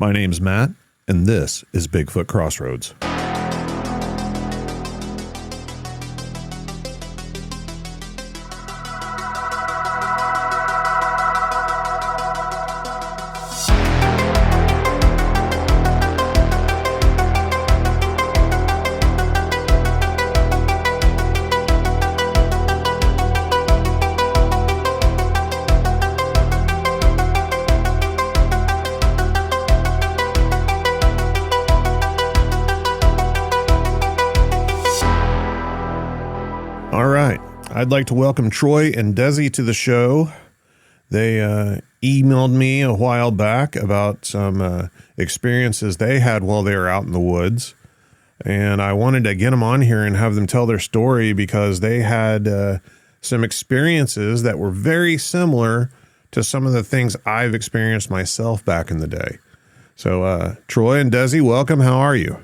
My name's Matt, and this is Bigfoot Crossroads. I'd like to welcome Troy and Desi to the show. They emailed me a while back about some experiences they had while they were out in the woods. And I wanted to get them on here and have them tell their story because they had some experiences that were very similar to some of the things I've experienced myself back in the day. So Troy and Desi, welcome. How are you?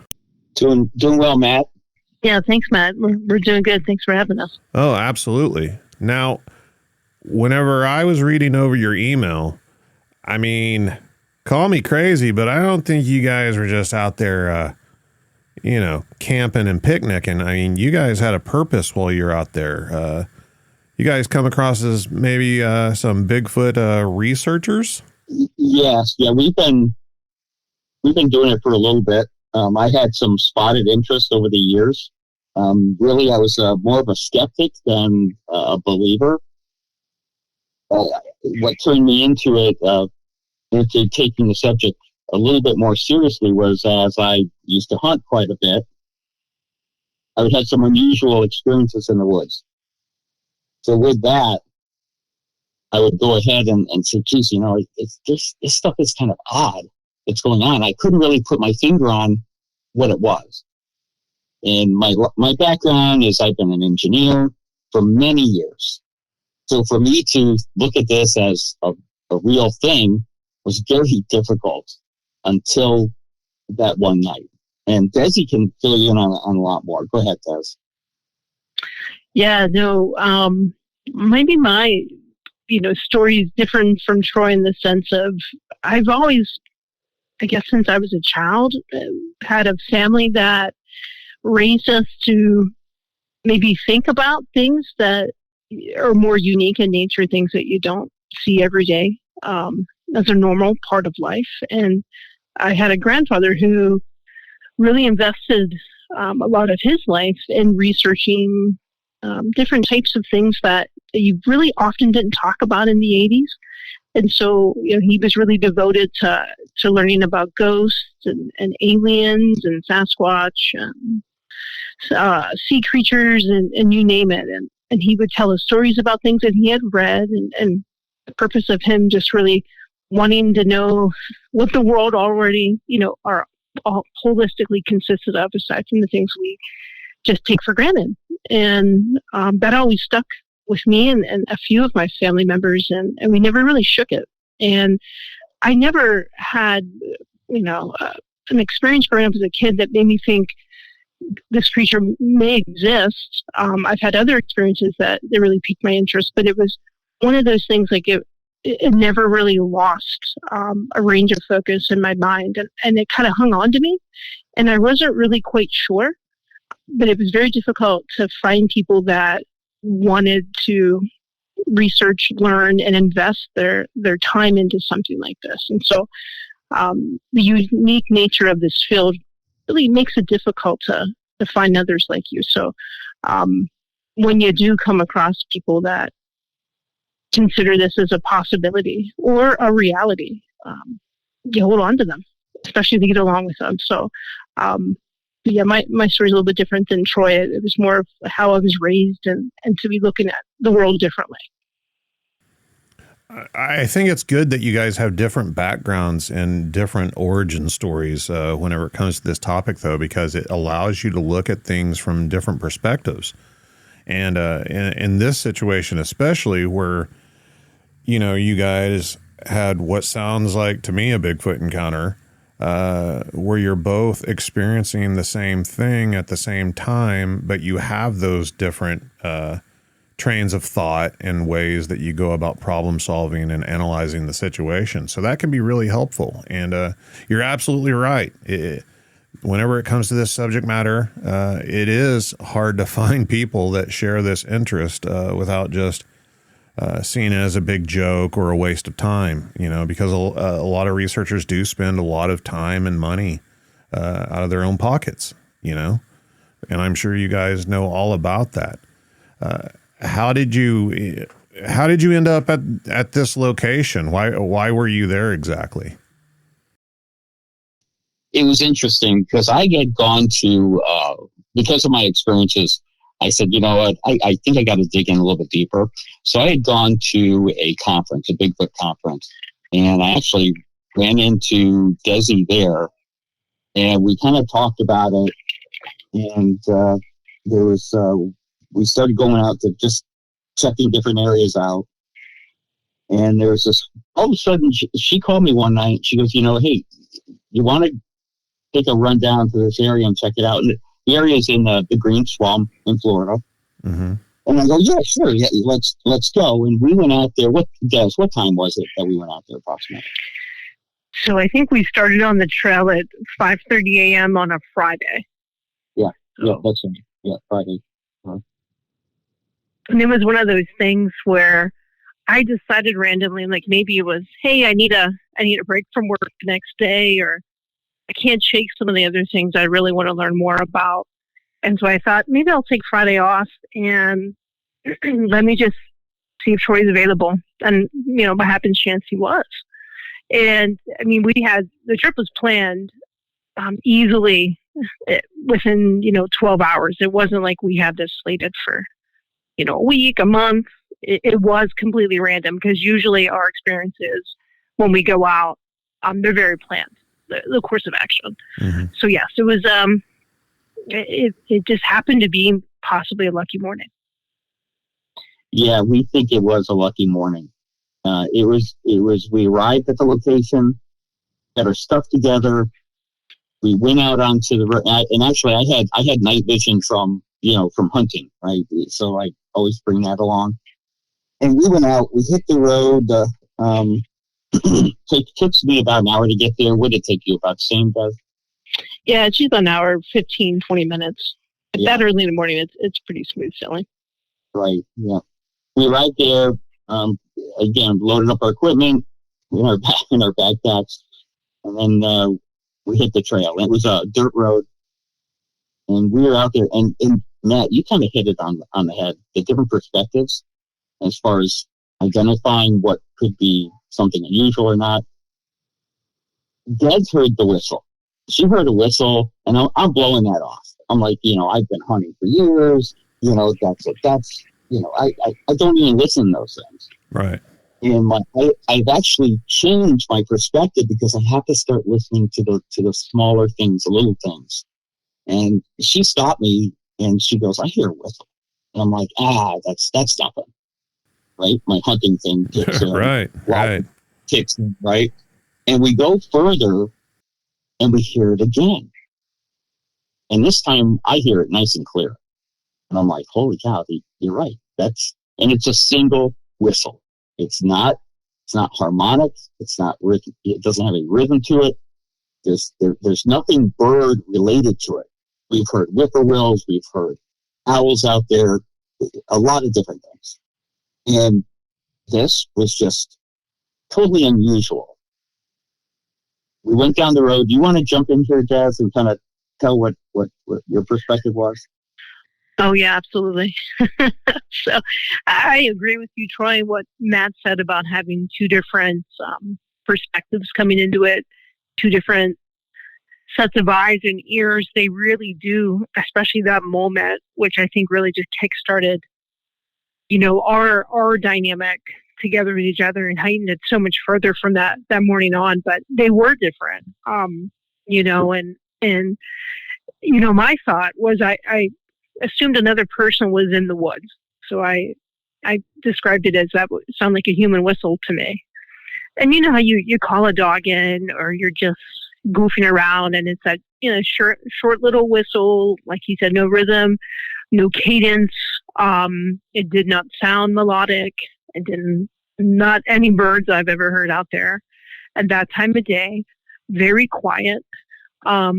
Doing well, Matt. Yeah, thanks, Matt. We're doing good. Thanks for having us. Oh, absolutely. Now, whenever I was reading over your email, I mean, call me crazy, but I don't think you guys were just out there, camping and picnicking. I mean, you guys had a purpose while you're out there. You guys come across as maybe some Bigfoot researchers? Yes. Yeah, we've been doing it for a little bit. I had some spotted interest over the years. Really, I was more of a skeptic than a believer. What turned me into it, into taking the subject a little bit more seriously, was as I used to hunt quite a bit, I would have some unusual experiences in the woods. So with that, I would go ahead and say, geez, this stuff is kind of odd. What's going on? I couldn't really put my finger on what it was. And my background is I've been an engineer for many years. So for me to look at this as a real thing was very difficult until that one night. And Desi can fill you in on a lot more. Go ahead, Des. Yeah, no, maybe my, story is different from Troy in the sense of I've always, I guess since I was a child, had a family that raised us to maybe think about things that are more unique in nature, things that you don't see every day as a normal part of life. And I had a grandfather who really invested a lot of his life in researching different types of things that you really often didn't talk about in the 80s. And so, he was really devoted to learning about ghosts and aliens and Sasquatch and sea creatures and you name it. And he would tell us stories about things that he had read and the purpose of him just really wanting to know what the world already, are all holistically consisted of, aside from the things we just take for granted. And that always stuck with me and a few of my family members, and we never really shook it. And I never had, an experience growing up as a kid that made me think this creature may exist. I've had other experiences that really piqued my interest, but it was one of those things like it never really lost a range of focus in my mind, and it kind of hung on to me. And I wasn't really quite sure, but it was very difficult to find people that wanted to research, learn, and invest their time into something like this. And so the unique nature of this field really makes it difficult to find others like you. So when you do come across people that consider this as a possibility or a reality, you hold on to them, especially if you get along with them. So yeah, my story is a little bit different than Troy. It was more of how I was raised and to be looking at the world differently. I think it's good that you guys have different backgrounds and different origin stories whenever it comes to this topic, though, because it allows you to look at things from different perspectives. And in this situation, especially where, you guys had what sounds like to me a Bigfoot encounter, where you're both experiencing the same thing at the same time, but you have those different trains of thought and ways that you go about problem solving and analyzing the situation. So that can be really helpful. And you're absolutely right. Whenever it comes to this subject matter, it is hard to find people that share this interest without just seeing it as a big joke or a waste of time, because a lot of researchers do spend a lot of time and money out of their own pockets, and I'm sure you guys know all about that. How did you end up at this location? Why were you there exactly? It was interesting because I had gone to, because of my experiences, I said, you know what, I think I got to dig in a little bit deeper. So I had gone to a conference, a Bigfoot conference, and I actually ran into Desi there, and we kind of talked about it, and there was, we started going out to just checking different areas out, and there was this, all of a sudden, she called me one night, she goes, hey, you want to take a run down to this area and check it out? And the area is in the Green Swamp in Florida. Mm-hmm. And I go, yeah, sure. Yeah, let's go. And we went out there. What time was it that we went out there approximately? So I think we started on the trail at 5:30 a.m. on a Friday. Yeah. Yeah, that's right. Yeah, Friday. And it was one of those things where I decided randomly, like maybe it was, hey, I need a break from work the next day, or I can't shake some of the other things I really want to learn more about. And so I thought maybe I'll take Friday off and let me just see if Troy's available. And, by happen chance he was. And I mean, the trip was planned easily within, 12 hours. It wasn't like we had this slated for, a week, a month. It was completely random because usually our experiences when we go out, they're very planned. The course of action. Mm-hmm. So yes, it was. It just happened to be possibly a lucky morning. Yeah, we think it was a lucky morning. It was. We arrived at the location, got our stuff together. We went out onto the road, and actually, I had night vision from hunting, right? So I always bring that along. And we went out. We hit the road. It takes me about an hour to get there. Would it take you about the same, Dave? Yeah, it's usually an hour, 15, 20 minutes. That early in the morning, it's pretty smooth sailing. Right, yeah. We arrived there, again, loaded up our equipment in our backpacks, and then we hit the trail. It was a dirt road, and we were out there, and Matt, you kind of hit it on the head, the different perspectives as far as identifying what could be something unusual or not. Deb's heard the whistle. She heard a whistle, and I'm blowing that off. I'm like, I've been hunting for years. That's I don't even listen to those things. Right. And I've actually changed my perspective because I have to start listening to the smaller things, the little things. And she stopped me, and she goes, "I hear a whistle," and I'm like, that's nothing. Right, my hunting thing kicks in. Right. Kicks in, right, and we go further, and we hear it again. And this time, I hear it nice and clear, and I'm like, "Holy cow, you're right." And it's a single whistle. It's not harmonic. It's not rhythm. It doesn't have a rhythm to it. There's nothing bird related to it. We've heard whippoorwills. We've heard owls out there. A lot of different things. And this was just totally unusual. We went down the road. Do you want to jump in here, Jazz, and kind of tell what your perspective was? Oh, yeah, absolutely. So I agree with you, Troy, what Matt said about having two different perspectives coming into it, two different sets of eyes and ears. They really do, especially that moment, which I think really just kickstarted, our dynamic together with each other and heightened it so much further from that morning on. But they were different, and my thought was I assumed another person was in the woods. So I described it as that would sound like a human whistle to me. And you know how you call a dog in, or you're just goofing around, and it's that short little whistle, like he said, no rhythm, no cadence, It did not sound melodic. It didn't, not any birds I've ever heard out there at that time of day. Very quiet. Yeah.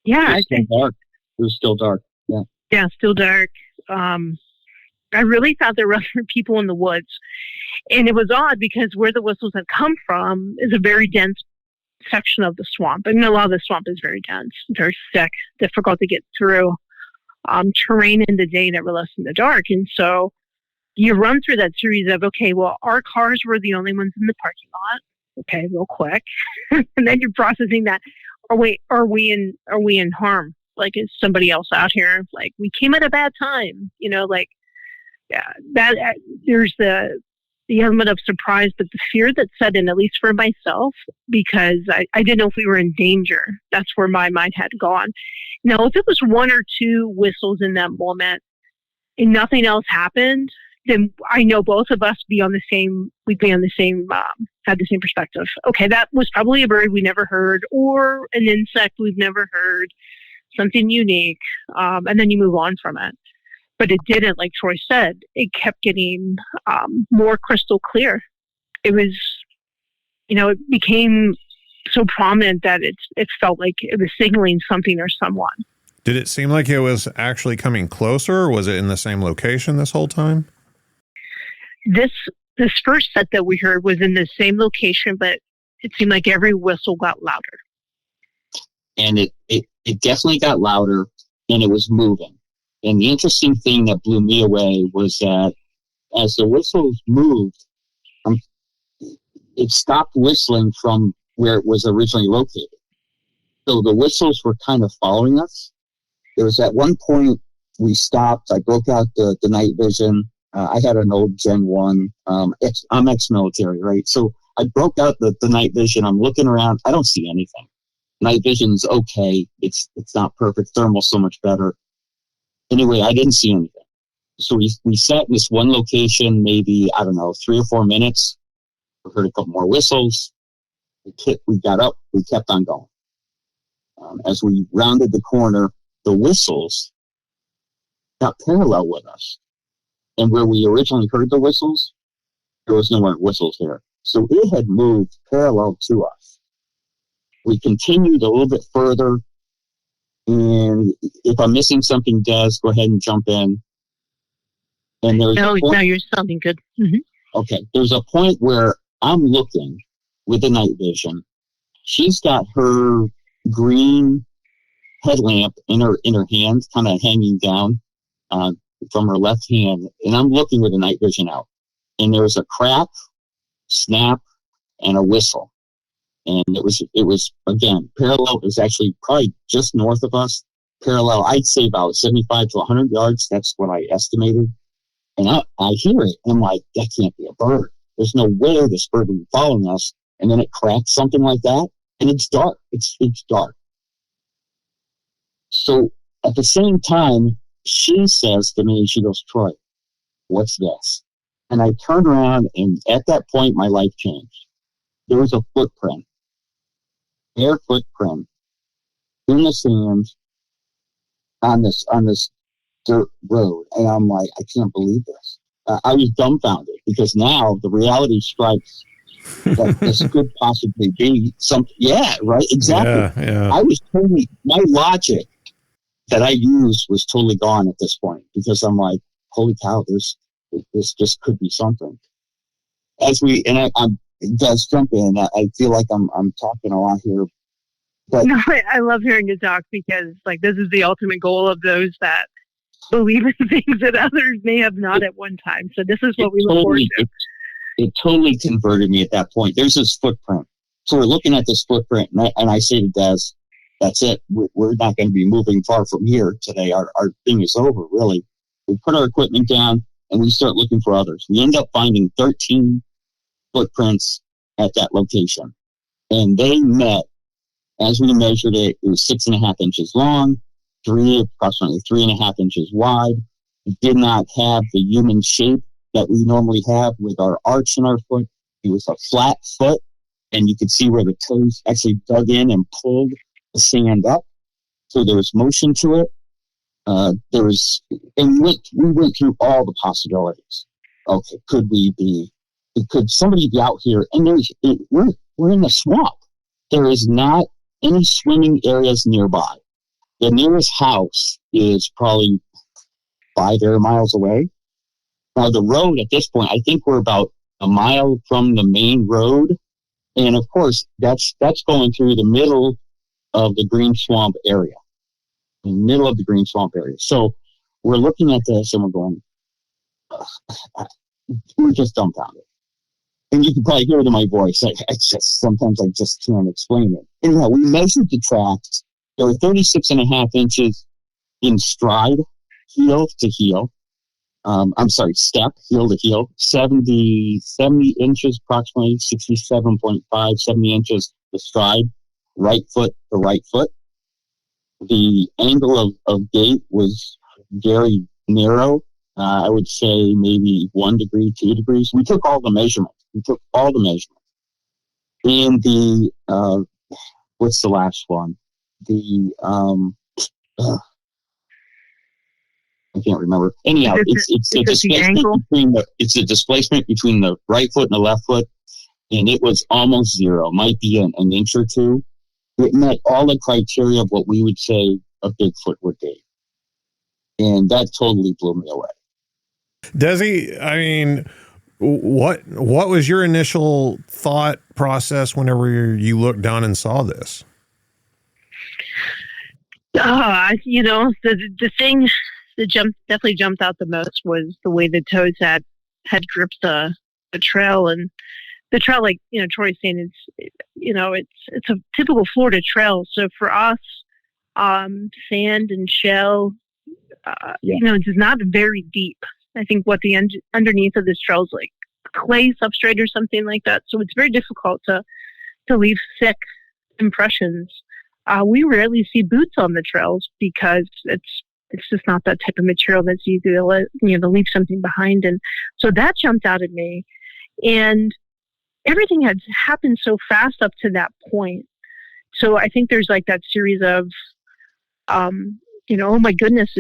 It was still dark. It was still dark. Yeah. Yeah, still dark. I really thought there were other people in the woods. And it was odd because where the whistles had come from is a very dense section of the swamp. I mean, a lot of the swamp is very dense, very thick, difficult to get through. Terrain in the day, never less in the dark. And so you run through that series of, okay, well, our cars were the only ones in the parking lot. Okay, real quick. And then you're processing that. Are we in harm? Like, is somebody else out here? Like, we came at a bad time, like, yeah, that there's the element of surprise, but the fear that set in, at least for myself, because I didn't know if we were in danger. That's where my mind had gone. Now, if it was one or two whistles in that moment and nothing else happened, then I know both of us we'd be on the same, had the same perspective. Okay, that was probably a bird we never heard, or an insect we've never heard, something unique, and then you move on from it. But it didn't, like Troy said, it kept getting more crystal clear. It was, it became so prominent that it felt like it was signaling something or someone. Did it seem like it was actually coming closer, or was it in the same location this whole time? This first set that we heard was in the same location, but it seemed like every whistle got louder. And it definitely got louder, and it was moving. And the interesting thing that blew me away was that as the whistles moved, it stopped whistling from where it was originally located. So the whistles were kind of following us. There was at one point we stopped. I broke out the night vision. I had an old Gen 1. I'm ex-military, right? So I broke out the night vision. I'm looking around. I don't see anything. Night vision's okay. It's not perfect. Thermal's so much better. Anyway, I didn't see anything. So we sat in this one location, maybe, 3 or 4 minutes. We heard a couple more whistles. We got up. We kept on going. As we rounded the corner, the whistles got parallel with us. And where we originally heard the whistles, there was no more whistles there. So it had moved parallel to us. We continued a little bit further. And if I'm missing something, Des, go ahead and jump in. And there's no, you're sounding good. Mm-hmm. Okay. There's a point where I'm looking with the night vision. She's got her green headlamp in her hand, kind of hanging down from her left hand, and I'm looking with the night vision out. And there was a crack, snap, and a whistle. And it was again parallel. It was actually probably just north of us. Parallel, I'd say about 75 to 100 yards. That's what I estimated. And I hear it. And I'm like, that can't be a bird. There's no way this bird would be following us. And then it cracks something like that. And it's dark. It's dark. So at the same time, she says to me, she goes, Troy, what's this? And I turn around, and at that point, my life changed. There was a footprint, bare footprint in the sand on this dirt road. And I'm like, I can't believe this. I was dumbfounded because now the reality strikes that this could possibly be something. Yeah, right. Exactly. Yeah. I was totally, my logic that I used was totally gone at this point because I'm like, holy cow, this just could be something. I'm Des, jump in. I feel like I'm talking a lot here. But no, I love hearing you talk because this is the ultimate goal of those that believe in things that others may have not at one time. So this is what we look forward to. It totally converted me at that point. There's this footprint. So we're looking at this footprint, and I say to Des, that's it. We're not going to be moving far from here today. Our thing is over, really. We put our equipment down, and we start looking for others. We end up finding 13 footprints at that location. And they met, as we measured it, it was 6.5 inches long, approximately 3.5 inches wide. It did not have the human shape that we normally have with our arch in our foot. It was a flat foot, and you could see where the toes actually dug in and pulled the sand up. So there was motion to it. There was, and we went through all the possibilities. Okay, could somebody be out here? And we're in the swamp. There is not any swimming areas nearby. The nearest house is probably 5 air miles away. Now the road at this point, I think we're about a mile from the main road. And of course, that's going through the middle of the green swamp area. In the middle of the green swamp area. So we're looking at this and we're going, we're just dumbfounded. And you can probably hear it in my voice. Sometimes I just can't explain it. Anyhow, we measured the tracks. They were 36.5 inches in stride, heel to heel. Step, heel to heel. 70 inches, approximately 67.5, 70 inches the stride, right foot to right foot. The angle of gait was very narrow. I would say maybe 1 degree, 2 degrees. We took all the measurements. And the, what's the last one? I can't remember. Anyhow, it's a displacement between the right foot and the left foot. And it was almost zero. Might be an inch or two. It met all the criteria of what we would say a Bigfoot would be. And that totally blew me away. Desi, I mean, what was your initial thought process whenever you looked down and saw this? The thing that definitely jumped out the most was the way the toes had gripped the trail. And the trail, like, Troy's saying, it's a typical Florida trail. So for us, sand and shell, it's not very deep. I think what the underneath of this trail is like clay substrate or something like that. So it's very difficult to leave thick impressions. We rarely see boots on the trails because it's just not that type of material that's easy to leave something behind. And so that jumped out at me. And everything had happened so fast up to that point. So I think there's like that series of, oh my goodness,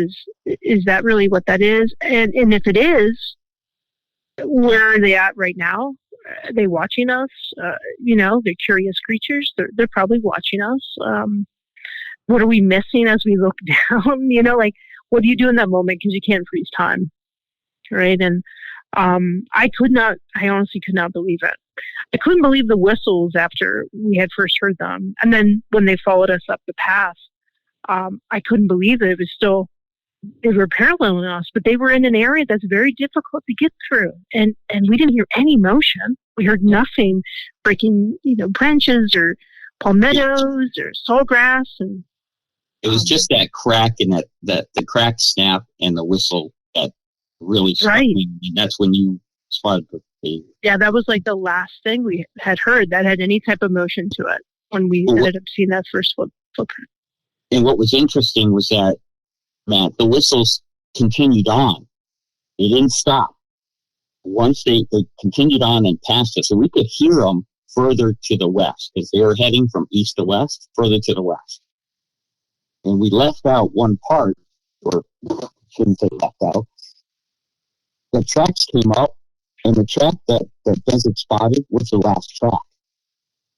is that really what that is? And if it is, where are they at right now? Are they watching us? They're curious creatures. They're probably watching us. What are we missing as we look down? What do you do in that moment? Because you can't freeze time. Right. And I honestly could not believe it. I couldn't believe the whistles after we had first heard them. And then when they followed us up the path, I couldn't believe it. It was still, they were paralleling us, but they were in an area that's very difficult to get through. And we didn't hear any motion. We heard nothing breaking, branches or palmettos or sawgrass. And it was just that crack and that the crack snap and the whistle that really struck me. And that's when you spotted the baby. Yeah, that was like the last thing we had heard that had any type of motion to it when we ended up seeing that first footprint. And what was interesting was that, Matt, the whistles continued on. They didn't stop. Once they continued on and passed us, so we could hear them further to the west because they were heading from east to west, further to the west. And we left out one part, or shouldn't say left out. The tracks came up, and the track that Desert spotted was the last track.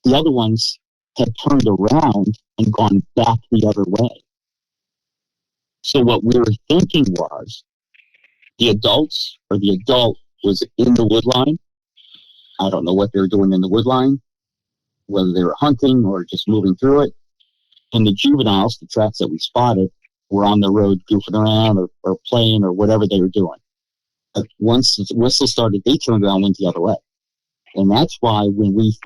The other ones had turned around and gone back the other way. So what we were thinking was the adult was in the wood line. I don't know what they were doing in the wood line, whether they were hunting or just moving through it. And the juveniles, the tracks that we spotted, were on the road goofing around or playing or whatever they were doing. But once the whistle started, they turned around and went the other way. And that's why when we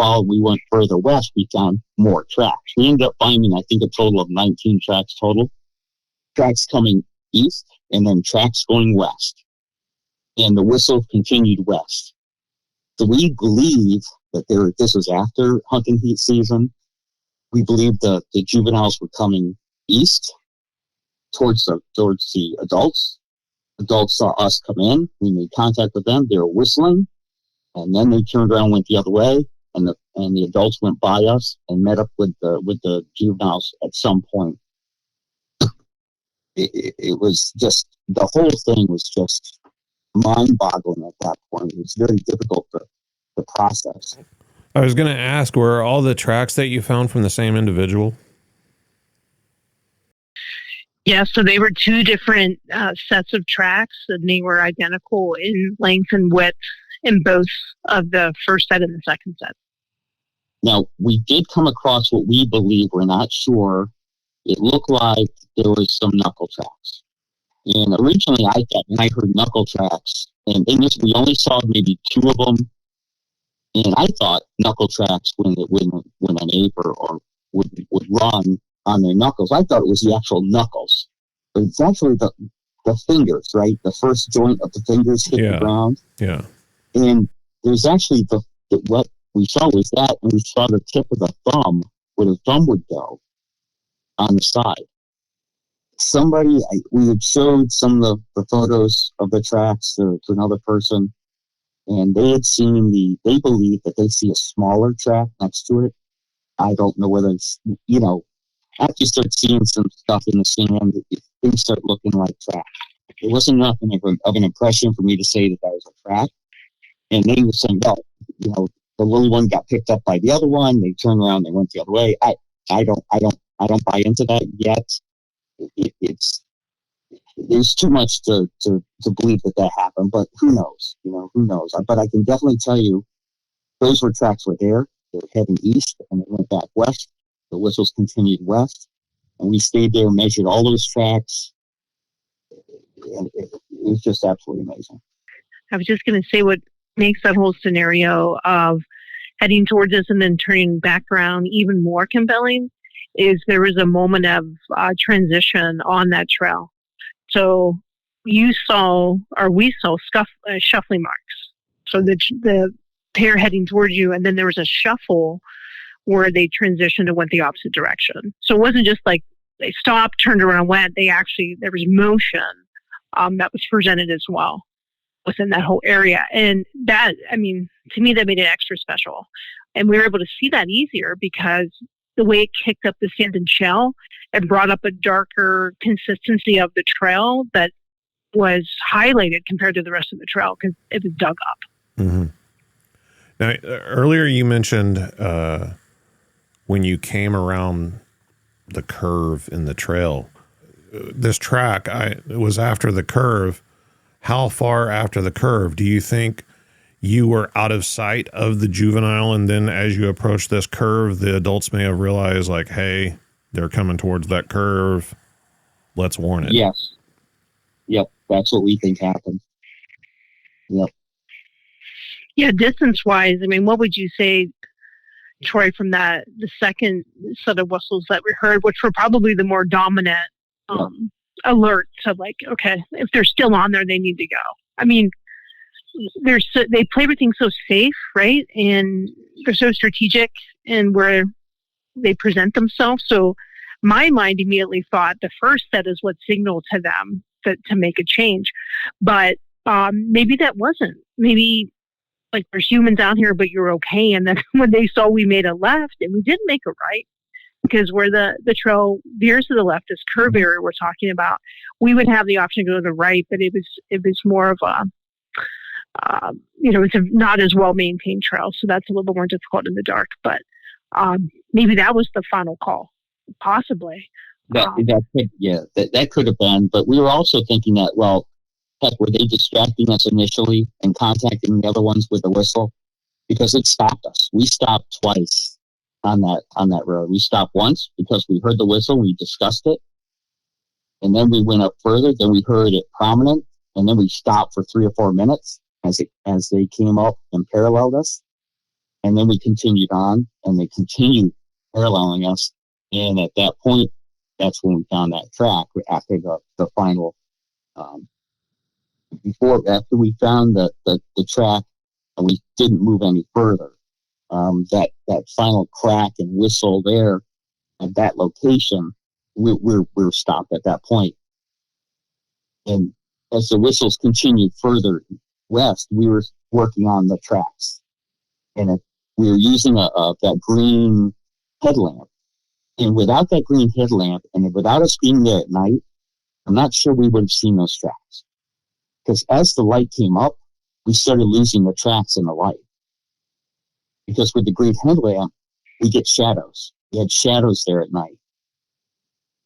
went further west, we found more tracks. We ended up finding, I think, a total of 19 tracks total. Tracks coming east and then tracks going west. And the whistle continued west. So we believe that this was after hunting heat season. We believe the juveniles were coming east towards the adults. Adults saw us come in. We made contact with them. They were whistling. And then they turned around and went the other way. And the adults went by us and met up with the juveniles at some point. it was just, the whole thing was just mind-boggling at that point. It was very difficult to process. I was going to ask, were all the tracks that you found from the same individual? Yeah, so they were two different sets of tracks, and they were identical in length and width in both of the first set and the second set. Now, we did come across what we believe, we're not sure. It looked like there was some knuckle tracks. And originally I thought, when I heard knuckle tracks, and this, we only saw maybe two of them, and I thought knuckle tracks when a neighbor or would run on their knuckles, I thought it was the actual knuckles. But it's actually the fingers, right? The first joint of the fingers hit the ground. Yeah. And there's actually what we saw was that, and we saw the tip of the thumb, where the thumb would go on the side. We had showed some of the photos of the tracks to another person, and they had seen they believe that they see a smaller track next to it. I don't know whether it's, after you start seeing some stuff in the sand, things start looking like track. It wasn't nothing of an impression for me to say that was a track. And they were saying, well, the little one got picked up by the other one. They turned around, they went the other way. I don't buy into that yet. There's too much to believe that happened, but who knows? Who knows? But I can definitely tell you, those tracks were there. They were heading east, and they went back west. The whistles continued west, and we stayed there, measured all those tracks, and it was just absolutely amazing. I was just going to say, what makes that whole scenario of heading towards us and then turning back around even more compelling is there was a moment of transition on that trail. So we saw shuffling marks. So the pair heading towards you, and then there was a shuffle where they transitioned and went the opposite direction. So it wasn't just like they stopped, turned around, went. There was motion that was presented as well within that whole area. And that, to me, that made it extra special. And we were able to see that easier because the way it kicked up the sand and shell, it brought up a darker consistency of the trail that was highlighted compared to the rest of the trail because it was dug up. Mm-hmm. Now, earlier you mentioned when you came around the curve in the trail, this track, it was after the curve. How far after the curve do you think you were out of sight of the juvenile, and then as you approach this curve, the adults may have realized, like, hey, they're coming towards that curve, let's warn it? Yes. Yep, that's what we think happened. Yep. Yeah, distance-wise, what would you say, Troy, from the second set of whistles that we heard, which were probably the more dominant alert to, like, okay, if they're still on there, they need to go. They play everything so safe, right? And they're so strategic in where they present themselves. So my mind immediately thought the first set is what signaled to them to make a change. But maybe that wasn't. Maybe, like, there's humans out here, but you're okay. And then when they saw we made a left, and we didn't make a right, because where the trail veers to the left, this curve area we're talking about, we would have the option to go to the right, but it was more of a, it's a not as well maintained trail, so that's a little bit more difficult in the dark. But maybe that was the final call, possibly. That could have been. But we were also thinking that, well, heck, were they distracting us initially and contacting the other ones with a whistle? Because it stopped us. We stopped twice on that road. We stopped once because we heard the whistle, we discussed it, and then we went up further. Then we heard it prominent, and then we stopped for 3 or 4 minutes as they came up and paralleled us, and then we continued on, and they continued paralleling us. And at that point, that's when we found that track after the final. After we found the track, and we didn't move any further. That final crack and whistle there at that location, we're stopped at that point. And as the whistles continued further west, we were working on the tracks, and we were using that green headlamp. And without that green headlamp, and without us being there at night, I'm not sure we would have seen those tracks. Because as the light came up, we started losing the tracks in the light. Because with the green headlamp, we get shadows. We had shadows there at night.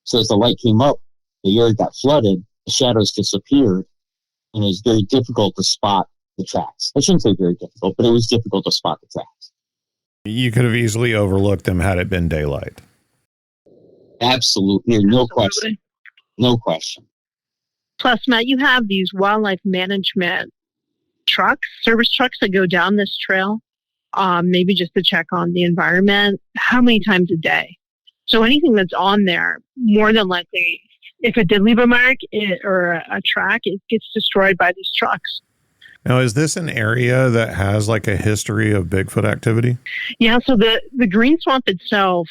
So as the light came up, the area got flooded, the shadows disappeared, and it was very difficult to spot the tracks. I shouldn't say very difficult, but it was difficult to spot the tracks. You could have easily overlooked them had it been daylight. Absolutely. No question. No question. Plus, Matt, you have these wildlife management trucks, service trucks that go down this trail, maybe just to check on the environment. How many times a day? So anything that's on there, more than likely, if it did leave a mark or a track, it gets destroyed by these trucks. Now, is this an area that has like a history of Bigfoot activity? Yeah, so the green swamp itself,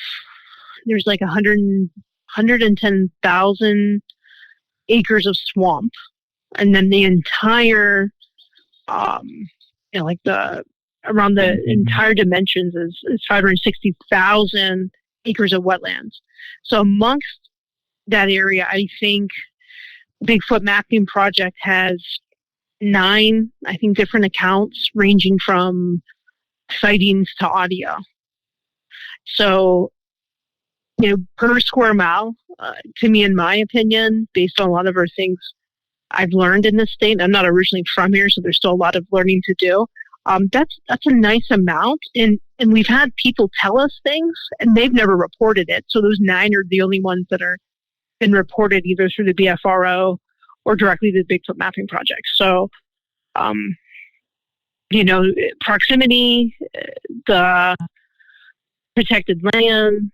there's like 110,000 acres of swamp. And then the entire, like around the entire dimensions is 560,000 acres of wetlands. So amongst that area, I think Bigfoot Mapping Project has 9, I think, different accounts ranging from sightings to audio. So, per square mile, to me, in my opinion, based on a lot of our things I've learned in this state, I'm not originally from here, so there's still a lot of learning to do. That's a nice amount. And we've had people tell us things and they've never reported it. So those 9 are the only ones that are been reported either through the BFRO or directly to the Bigfoot Mapping Project. So, proximity, the protected land,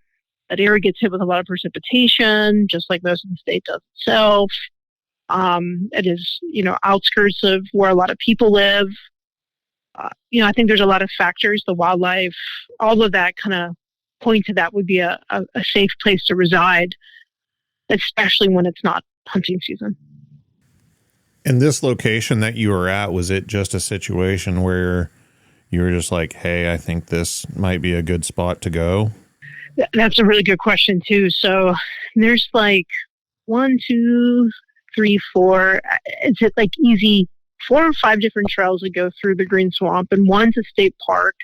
that area gets hit with a lot of precipitation, just like most of the state does itself. It is, outskirts of where a lot of people live. I think there's a lot of factors, the wildlife, all of that kind of point to that would be a safe place to reside, especially when it's not hunting season. In this location that you were at, was it just a situation where you were just like, hey, I think this might be a good spot to go? That's a really good question too. So there's like 1, 2, 3, 4. It's like easy 4 or 5 different trails that go through the Green Swamp, and one's a state park,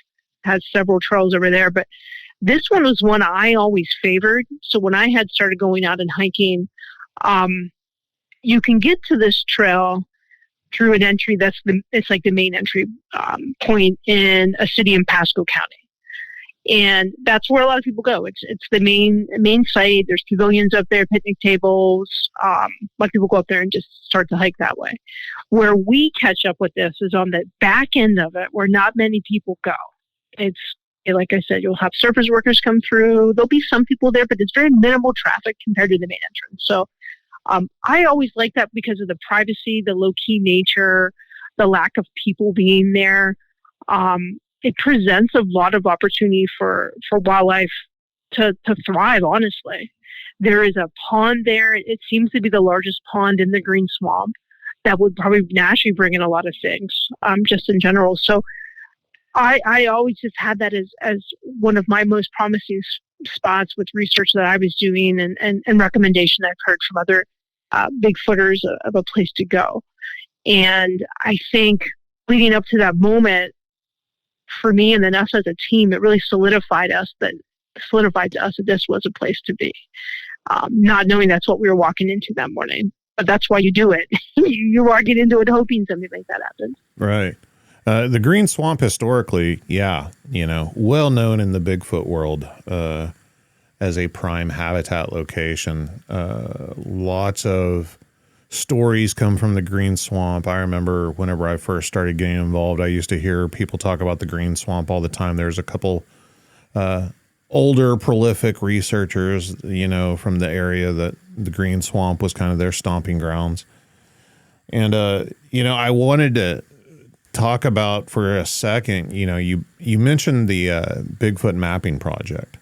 has several trails over there. But this one was one I always favored. So when I had started going out and hiking, you can get to this trail through an entry it's like the main entry point in a city in Pasco County. And that's where a lot of people go. It's the main site. There's pavilions up there, picnic tables. A lot of people go up there and just start to hike that way. Where we catch up with this is on the back end of it, where not many people go. It's, like I said, you'll have surface workers come through. There'll be some people there, but it's very minimal traffic compared to the main entrance. So I always like that because of the privacy, the low-key nature, the lack of people being there. It presents a lot of opportunity for wildlife to thrive, honestly. There is a pond there. It seems to be the largest pond in the Green Swamp that would probably naturally bring in a lot of things, just in general. So I always just had that as one of my most promising spots with research that I was doing and recommendation I've heard from other Bigfooters of a place to go. And I think leading up to that moment, for me and then us as a team, it really solidified to us that this was a place to be. Not knowing that's what we were walking into that morning, but that's why you do it. You're walking into it hoping something like that happens. Right. The Green Swamp historically, well known in the Bigfoot world as a prime habitat location. Lots of stories come from the Green Swamp. I remember whenever I first started getting involved, I used to hear people talk about the Green Swamp all the time. There's a couple older prolific researchers, from the area that the Green Swamp was kind of their stomping grounds. And, I wanted to talk about for a second, you mentioned the Bigfoot Mapping Project,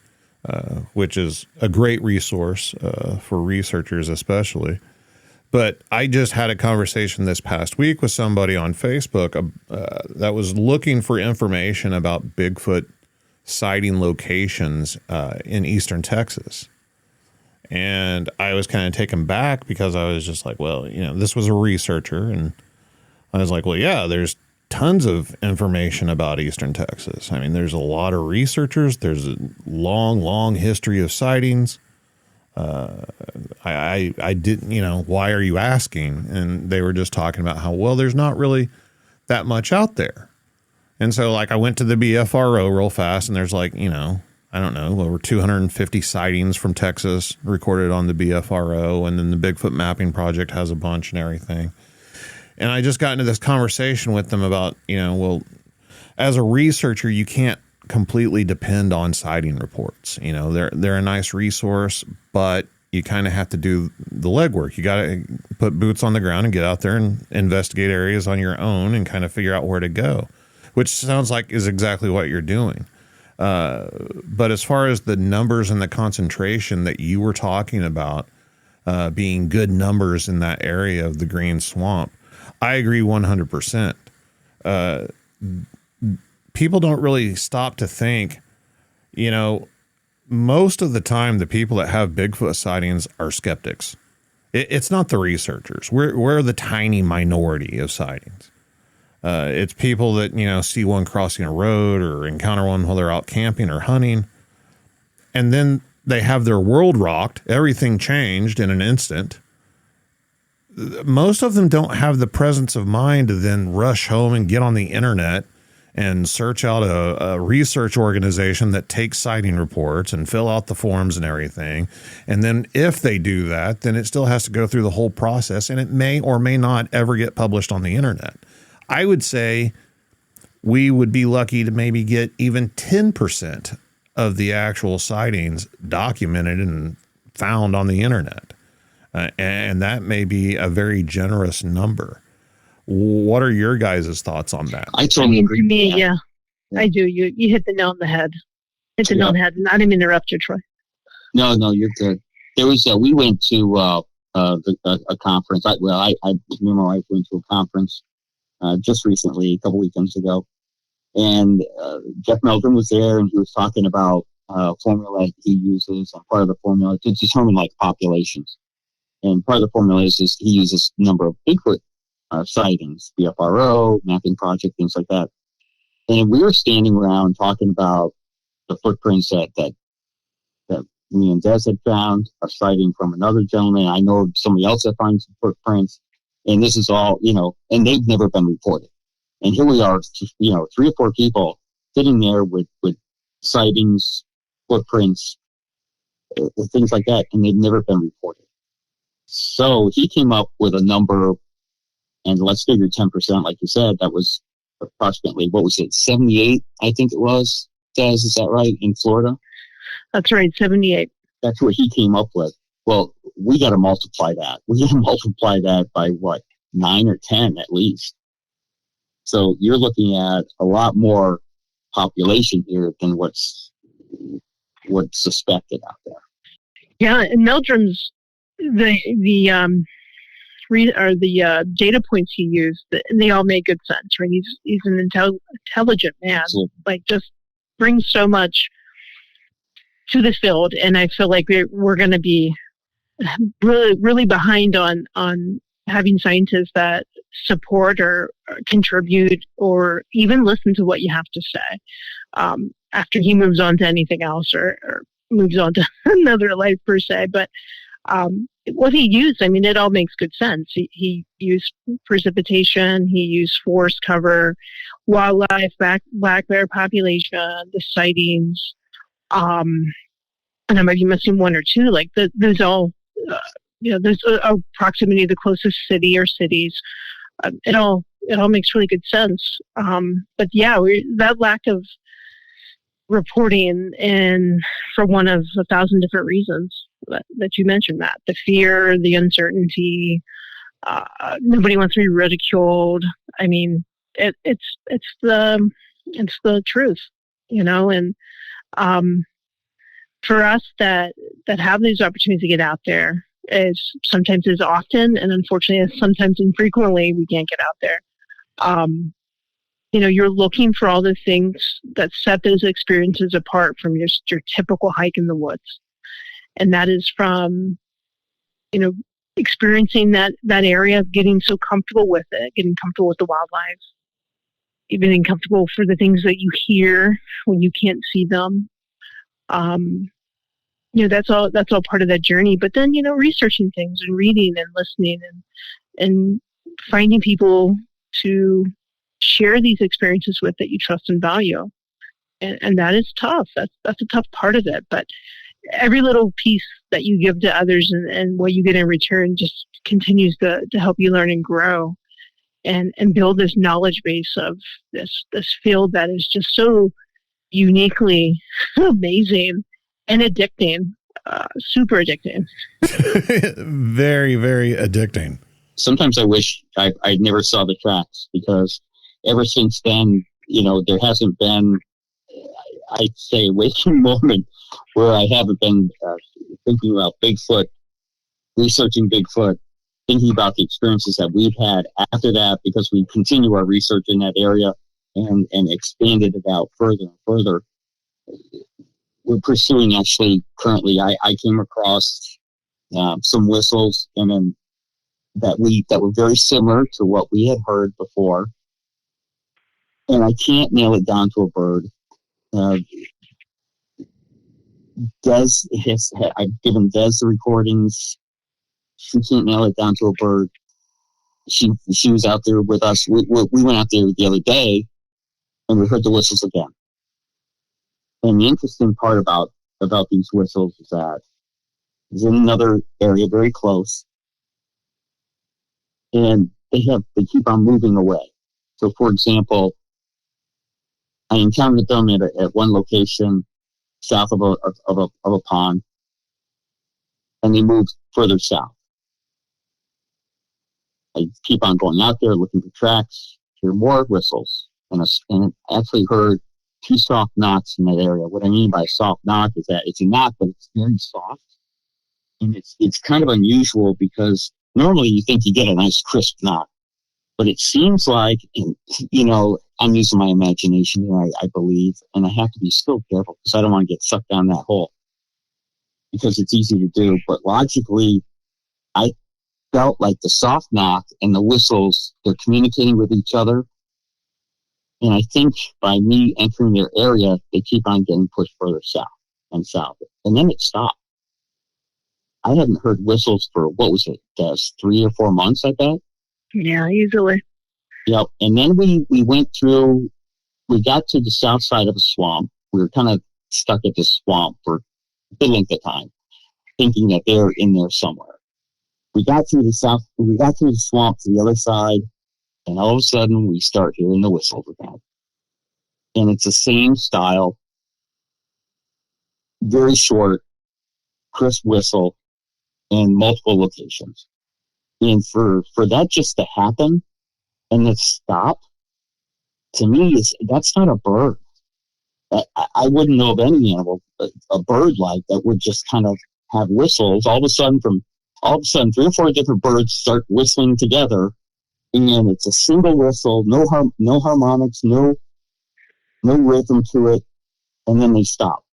which is a great resource for researchers especially. But I just had a conversation this past week with somebody on Facebook that was looking for information about Bigfoot sighting locations in eastern Texas. And I was kind of taken back because I was just like, well, this was a researcher. And I was like, well, yeah, there's tons of information about Eastern Texas. I mean, there's a lot of researchers. There's a long, long history of sightings. I didn't, why are you asking? And they were just talking about how, well, there's not really that much out there. And so like I went to the BFRO real fast, and there's like, I don't know, over 250 sightings from Texas recorded on the BFRO. And then the Bigfoot Mapping Project has a bunch and everything. And I just got into this conversation with them about, well, as a researcher, you can't completely depend on sighting reports. They're a nice resource, but you kind of have to do the legwork. You got to put boots on the ground and get out there and investigate areas on your own and kind of figure out where to go, which sounds like is exactly what you're doing. But as far as the numbers and the concentration that you were talking about, being good numbers in that area of the Green Swamp, I agree 100%. People don't really stop to think, most of the time the people that have Bigfoot sightings are skeptics. It's not the researchers. We're the tiny minority of sightings. It's people that, see one crossing a road or encounter one while they're out camping or hunting. And then they have their world rocked. Everything changed in an instant. Most of them don't have the presence of mind to then rush home and get on the internet and search out a research organization that takes sighting reports and fill out the forms and everything. And then if they do that, then it still has to go through the whole process, and it may or may not ever get published on the internet. I would say we would be lucky to maybe get even 10% of the actual sightings documented and found on the internet. And that may be a very generous number. What are your guys' thoughts on that? I totally agree. To me, yeah, I do. You hit the nail on the head. Hit the nail on the head. And I didn't mean to interrupt you, Troy. No, you're good. There was we went to a conference. Me and my wife went to a conference just recently, a couple weekends ago, and Jeff Meldrum was there, and he was talking about formula he uses, and part of the formula to determine like populations. And part of the formula is he uses a number of Bigfoot sightings, BFRO, mapping project, things like that. And we were standing around talking about the footprints that me and Des had found, a sighting from another gentleman. I know somebody else that finds some footprints. And this is all, and they've never been reported. And here we are, 3 or 4 people sitting there with sightings, footprints, things like that, and they've never been reported. So he came up with a number, and let's figure 10%, like you said, that was approximately, 78, I think it was. Des, is that right, in Florida? That's right, 78. That's what he came up with. Well, we got to multiply that. We got to multiply that by 9 or 10 at least. So you're looking at a lot more population here than what's suspected out there. Yeah, and Meldrum's the data points he used, they all make good sense, right? He's an intelligent man. Absolutely. Like, just brings so much to the field, and I feel like we're going to be really, really behind on having scientists that support or contribute or even listen to what you have to say after he moves on to anything else or moves on to another life per se. But what he used, it all makes good sense. He used precipitation, he used forest cover, wildlife, black bear population, the sightings, and I might be missing one or two. Like there's all, there's a proximity to the closest city or cities. It all makes really good sense. But yeah, that lack of reporting, and for one of 1,000 different reasons that you mentioned, Matt, the fear, the uncertainty, nobody wants to be ridiculed. It's the truth, and for us that have these opportunities to get out there is sometimes is often, and unfortunately sometimes infrequently we can't get out there. You're looking for all the things that set those experiences apart from your typical hike in the woods. And that is from, experiencing that area, getting so comfortable with it, getting comfortable with the wildlife, getting comfortable for the things that you hear when you can't see them. That's all part of that journey. But then, researching things and reading and listening and finding people to share these experiences with that you trust and value. And that is tough. That's a tough part of it. But every little piece that you give to others and what you get in return just continues to help you learn and grow and build this knowledge base of this field that is just so uniquely amazing and addicting, super addicting. Very, very addicting. Sometimes I wish I never saw the tracks, because ever since then, there hasn't been, I'd say, a waking moment where I haven't been thinking about Bigfoot, researching Bigfoot, thinking about the experiences that we've had after that, because we continue our research in that area and expanded it out further and further. We're pursuing, actually, currently, I came across some whistles and then that were very similar to what we had heard before. And I can't nail it down to a bird. I've given Des the recordings. She can't nail it down to a bird. She was out there with us. We went out there the other day, and we heard the whistles again. And the interesting part about these whistles is that it's in another area very close, and they keep on moving away. So, for example, I encountered them at one location south of a pond, and they moved further south. I keep on going out there looking for tracks, hear more whistles, and I actually heard 2 soft knocks in that area. What I mean by soft knock is that it's a knock, but it's very soft, and it's kind of unusual, because normally you think you get a nice crisp knock, but it seems like, I'm using my imagination here, I believe, and I have to be so careful because I don't want to get sucked down that hole, because it's easy to do. But logically, I felt like the soft knock and the whistles, they're communicating with each other. And I think by me entering their area, they keep on getting pushed further south and south. And then it stopped. I hadn't heard whistles for, what was it, Des, 3 or 4 months, I bet? Yeah, easily. Yep. And then we got to the south side of a swamp. We were kind of stuck at this swamp for a good length of time, thinking that they're in there somewhere. We got through the swamp to the other side, and all of a sudden we start hearing the whistles again. And it's the same style, very short, crisp whistle in multiple locations. And for that just to happen and then stop, to me, that's not a bird. I wouldn't know of any animal, a bird like that would just kind of have whistles. All of a sudden, 3 or 4 different birds start whistling together, and it's a single whistle, no harmonics, no rhythm to it, and then they stop.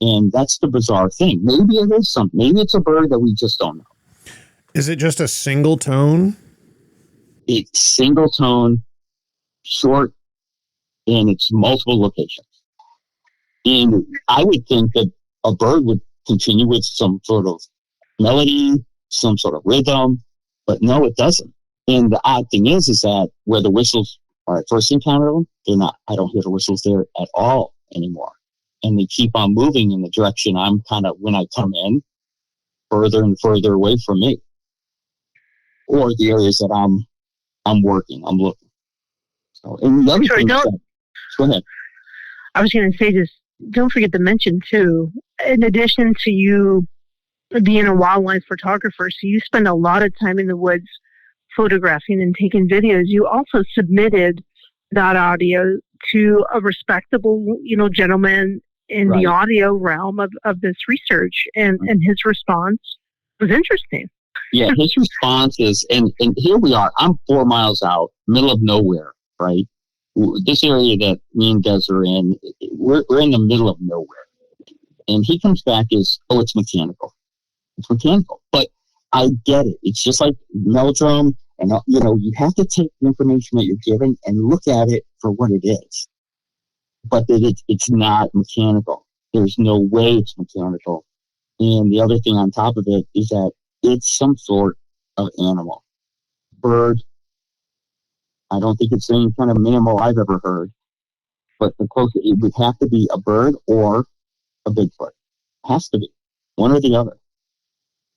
And that's the bizarre thing. Maybe it is something. Maybe it's a bird that we just don't know. Is it just a single tone? It's single tone, short, and it's multiple locations. And I would think that a bird would continue with some sort of melody, some sort of rhythm, but no, it doesn't. And the odd thing is that where the whistles are, I first encountered them, they're not. I don't hear the whistles there at all anymore. And they keep on moving in the direction I'm kind of, when I come in, further and further away from me, or the areas that I'm looking. So, and the other Sorry, thing go ahead. I was going to say, just don't forget to mention too, in addition to you being a wildlife photographer, so you spend a lot of time in the woods photographing and taking videos. You also submitted that audio to a respectable, gentleman in the audio realm of this research, and his response was interesting. Yeah, his response is, and here we are. I'm 4 miles out, middle of nowhere, right? This area that me and Des are in, we're in the middle of nowhere. And he comes back as, oh, it's mechanical. It's mechanical. But I get it. It's just like melodrama. And, you have to take the information that you're given and look at it for what it is. But that it's not mechanical. There's no way it's mechanical. And the other thing on top of it is that it's some sort of animal. Bird. I don't think it's any kind of mammal I've ever heard. But the closest, it would have to be a bird or a Bigfoot. It has to be. One or the other.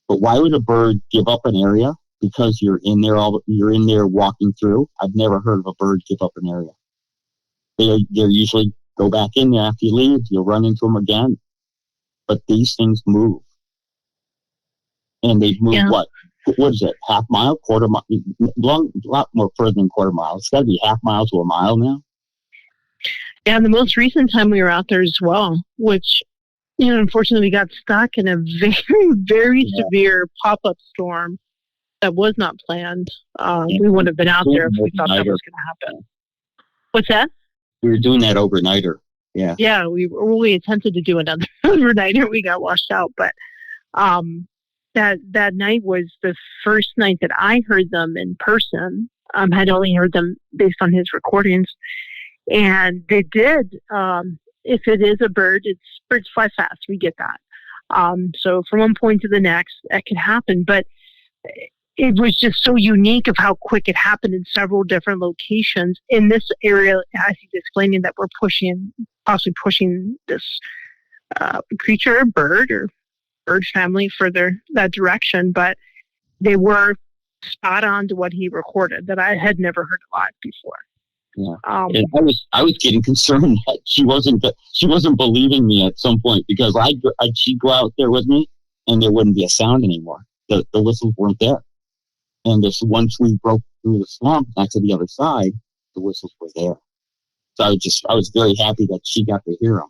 But why would a bird give up an area? Because you're in there walking through. I've never heard of a bird give up an area. They usually go back in there after you leave. You'll run into them again. But these things move. And they move what is it? Half mile, quarter mile, a lot more further than quarter mile. It's got to be half mile to a mile now. Yeah, the most recent time we were out there as well, which, unfortunately we got stuck in a very, very severe pop-up storm that was not planned. We wouldn't have been out there if we thought that was going to happen. What's that? We were doing that overnighter. Yeah. Yeah, we attempted to do another overnighter. We got washed out, but that night was the first night that I heard them in person. Had only heard them based on his recordings. And they did. If it is a bird, birds fly fast. We get that. So from one point to the next, that could happen. But it was just so unique of how quick it happened in several different locations in this area. As he's explaining that we're possibly pushing this creature, bird or bird family further that direction. But they were spot on to what he recorded that I had never heard live before. Yeah, and I was getting concerned that she wasn't believing me at some point because she'd go out there with me and there wouldn't be a sound anymore. The whistles weren't there, and once we broke through the swamp back to the other side, the whistles were there. So I was very happy that she got to hear them.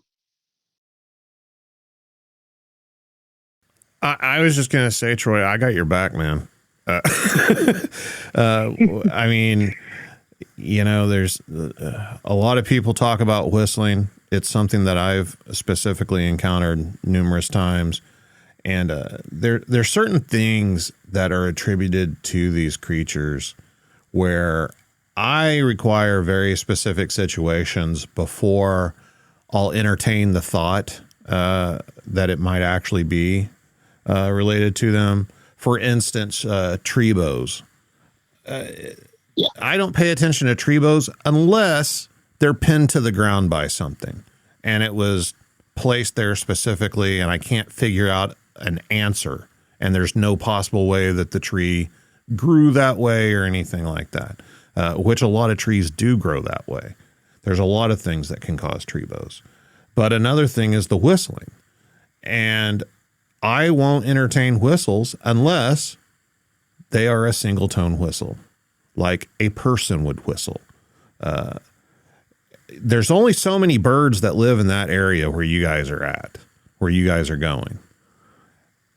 I was just gonna say, Troy, I got your back, man. I mean. There's a lot of people talk about whistling. It's something that I've specifically encountered numerous times. And there's certain things that are attributed to these creatures where I require very specific situations before I'll entertain the thought that it might actually be related to them. For instance, tree bows. I don't pay attention to tree bows unless they're pinned to the ground by something and it was placed there specifically and I can't figure out an answer and there's no possible way that the tree grew that way or anything like that, which a lot of trees do grow that way. There's a lot of things that can cause tree bows. But another thing is the whistling. And I won't entertain whistles unless they are a single tone whistle. Like a person would whistle. There's only so many birds that live in that area where you guys are at, where you guys are going.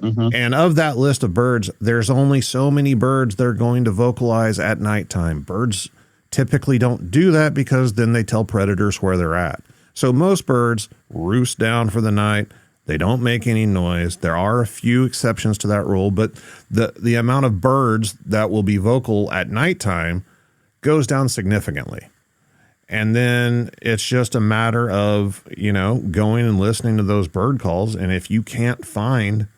Mm-hmm. And of that list of birds, there's only so many birds that are going to vocalize at nighttime. Birds typically don't do that because then they tell predators where they're at. So most birds roost down for the night. They don't make any noise. There are a few exceptions to that rule, but the amount of birds that will be vocal at nighttime goes down significantly. And then it's just a matter of, going and listening to those bird calls. And if you can't find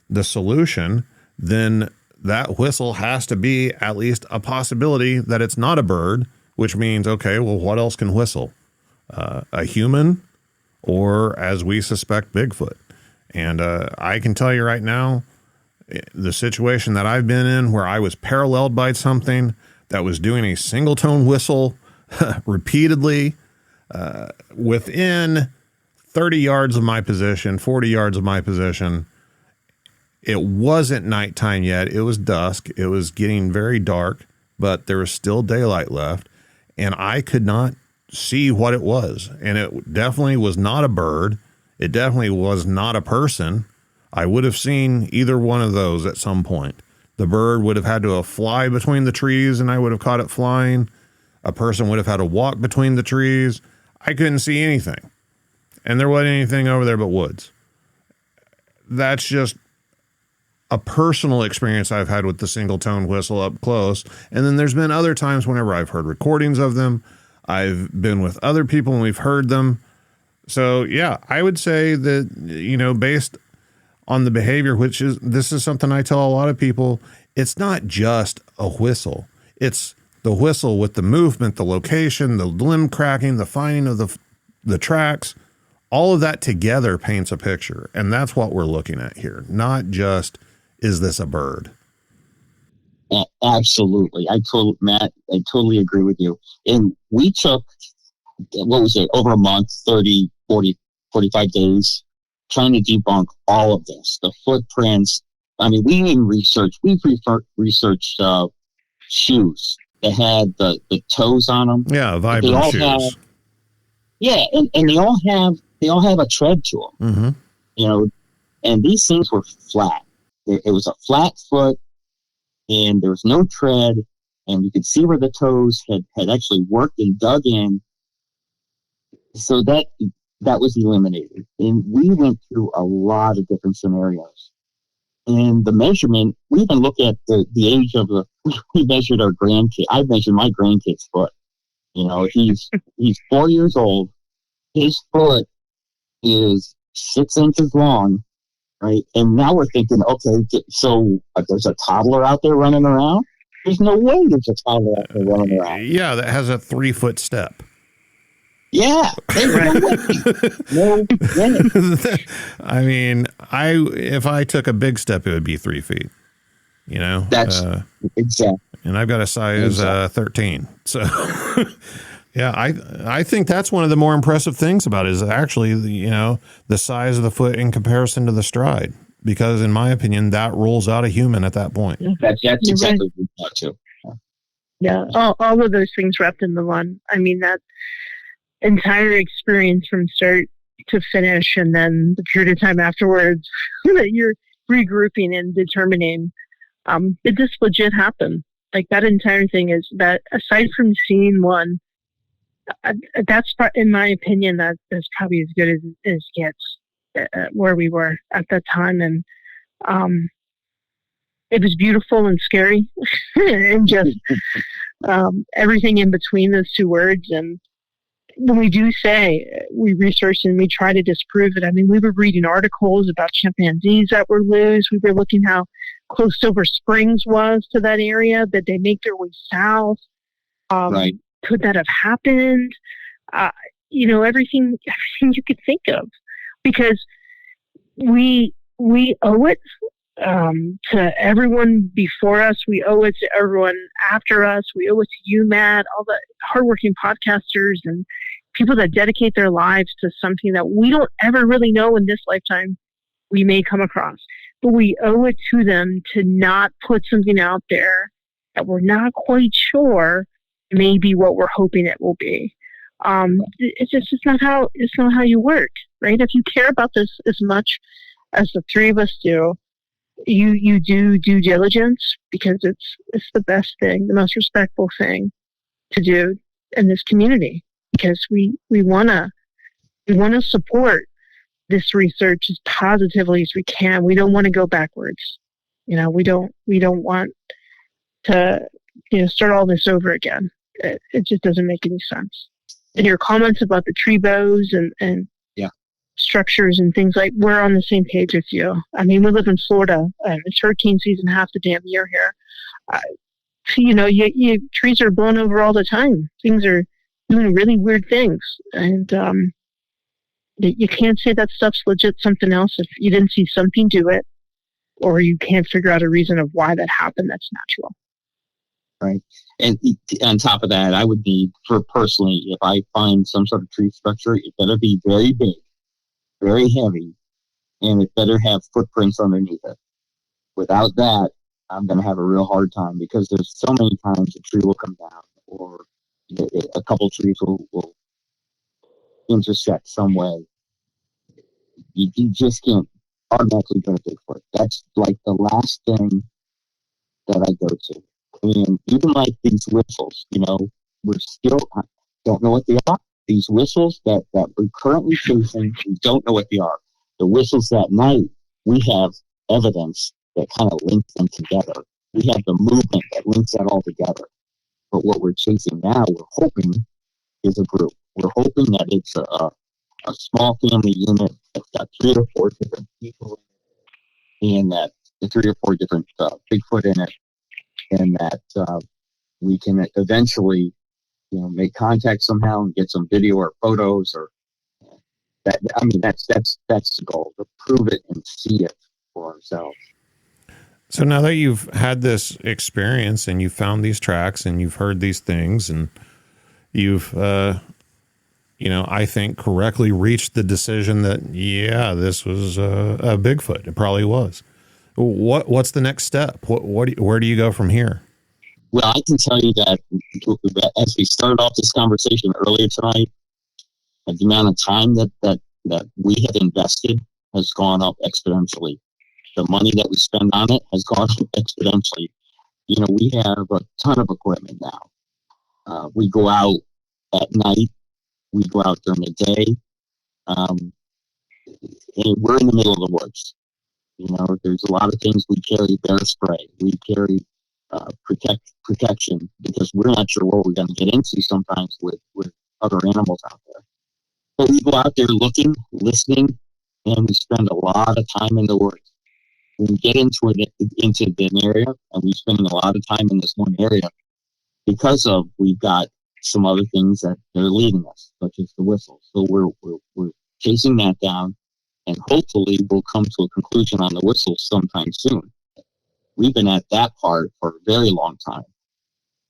the solution, then that whistle has to be at least a possibility that it's not a bird, which means, okay, well, what else can whistle? A human? Or, as we suspect, Bigfoot. And I can tell you right now, the situation that I've been in where I was paralleled by something that was doing a single tone whistle repeatedly within 30 yards of my position, 40 yards of my position. It wasn't nighttime yet. It was dusk. It was getting very dark, but there was still daylight left. And I could not see what it was. And it definitely was not a bird. It definitely was not a person. I would have seen either one of those at some point. The bird would have had to fly between the trees and I would have caught it flying. A person would have had to walk between the trees. I couldn't see anything. And there wasn't anything over there but woods. that's just a personal experience I've had with the single tone whistle up close. And then there's been other times whenever I've heard recordings of them. I've been with other people and we've heard them. So yeah, I would say that, you know, based on the behavior, this is something I tell a lot of people, it's not just a whistle. It's the whistle with the movement, the location, the limb cracking, the finding of the tracks, all of that together paints a picture. And that's what we're looking at here. Not just, is this a bird? Absolutely. Matt, I totally agree with you. And we took, what was it, over a month, 30, 40, 45 days, trying to debunk all of this, the footprints. I mean, we've researched shoes that had the toes on them. Yeah, vibrant shoes. And they all have a tread to them. Mm-hmm. You know, and these things were flat. It was a flat foot, and there was no tread, and you could see where the toes had actually worked and dug in. So that was eliminated. And we went through a lot of different scenarios. And the measurement, we even looked at the age of we measured our grandkid. I measured my grandkid's foot. You know, he's 4 years old. His foot is 6 inches long, right? And now we're thinking, okay, so there's a toddler out there running around? There's no way there's a toddler out there running around. Yeah, that has a 3-foot step. Yeah. No way. I mean, if I took a big step, it would be 3 feet. You know? That's exactly. And I've got a size 13. So, yeah, I think that's one of the more impressive things about it is actually, the size of the foot in comparison to the stride. Because in my opinion, that rules out a human at that point. That's exactly what we thought too. Yeah, all of those things wrapped into one. I mean, that entire experience from start to finish, and then the period of time afterwards that you're regrouping and determining, did this legit happen? Like, that entire thing is that, aside from seeing one, that's, in my opinion, that's probably as good as it gets where we were at that time. And it was beautiful and scary and just everything in between those two words. And when we do say we researched and we try to disprove it, I mean, we were reading articles about chimpanzees that were loose. We were looking how close Silver Springs was to that area, that they make their way south. Right. Could that have happened? Everything you could think of, because we owe it to everyone before us. We owe it to everyone after us. We owe it to you, Matt, all the hardworking podcasters and people that dedicate their lives to something that we don't ever really know in this lifetime we may come across. But we owe it to them to not put something out there that we're not quite sure may be what we're hoping it will be. It's not how you work, right? If you care about this as much as the three of us do, you do due diligence, because it's the best thing, the most respectful thing to do in this community, because we want to support this research as positively as we can. We don't want to go backwards. We don't want to start all this over again. It just doesn't make any sense. And your comments about the tree bows and structures and things, like, we're on the same page with you. I mean, we live in Florida, and it's hurricane season half the damn year here. Trees are blown over all the time. Things are doing really weird things, and you can't say that stuff's legit something else if you didn't see something do it, or you can't figure out a reason of why that happened that's natural. Right. And on top of that, I would need, personally, if I find some sort of tree structure, it better be very big, very heavy, and it better have footprints underneath it. Without that, I'm going to have a real hard time, because there's so many times a tree will come down, or a couple trees will intersect some way. You just can't automatically go to Bigfoot. That's like the last thing that I go to. And even like these whistles, we're still don't know what they are. These whistles that we're currently chasing, we don't know what they are. The whistles that night we have evidence that kind of links them together. We have the movement that links that all together. But what we're chasing now, we're hoping, is a group. We're hoping that it's a small family unit that's got 3 or 4 different people in it, and that the 3 or 4 different Bigfoot in it, and that we can eventually, make contact somehow and get some video or photos or that. I mean, that's the goal, to prove it and see it for ourselves. So now that you've had this experience and you've found these tracks and you've heard these things and you've, I think correctly reached the decision that, yeah, this was a Bigfoot. It probably was. What's the next step? Where do you go from here? Well, I can tell you that as we started off this conversation earlier tonight, the amount of time that we have invested has gone up exponentially. The money that we spend on it has gone up exponentially. We have a ton of equipment now. We go out at night. We go out during the day. And we're in the middle of the woods. There's a lot of things. We carry bear spray. We carry protection because we're not sure what we're going to get into sometimes with other animals out there. But we go out there looking, listening, and we spend a lot of time in the woods. When we get into an area, and we're spending a lot of time in this one area, because of we've got some other things that they're leading us, such as the whistle. So we're chasing that down, and hopefully we'll come to a conclusion on the whistle sometime soon. We've been at that part for a very long time.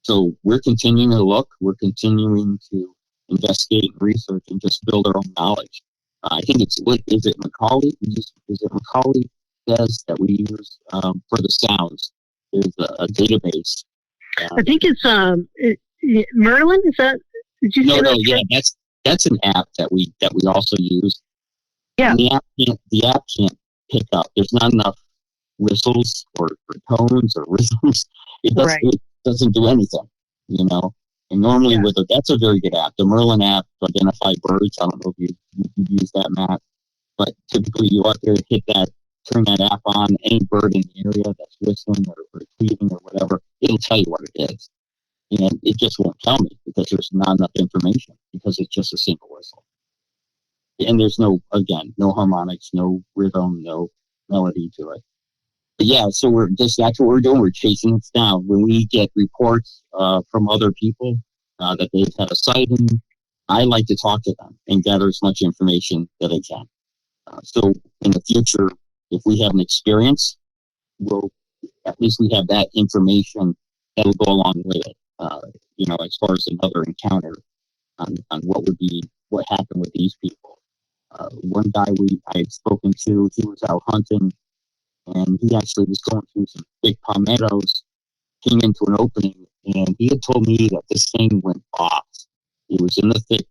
So we're continuing to look. We're continuing to investigate and research and just build our own knowledge. I think is it Macaulay? Is it Macaulay that we use for the sounds? There's a database. I think it's Merlin. Is that? Did you say that? Yeah, that's an app that we also use. Yeah. And the app can't pick up. There's not enough whistles or tones or rhythms. It doesn't do anything, And normally that's a very good app. The Merlin app to identify birds. I don't know if you use that map, but typically you out there turn that app on, any bird in the area that's whistling or tweeting or whatever, it'll tell you what it is. And it just won't tell me because there's not enough information because it's just a single whistle. And there's no harmonics, no rhythm, no melody to it. But yeah, so that's what we're doing. We're chasing it down. When we get reports from other people that they've had a sighting, I like to talk to them and gather as much information that I can. So in the future, if we have an experience, at least we have that information that'll go along with it. As far as another encounter on what happened with these people. One guy I had spoken to, he was out hunting, and he actually was going through some big palmettos, came into an opening, and he had told me that this thing went off. It was in the thick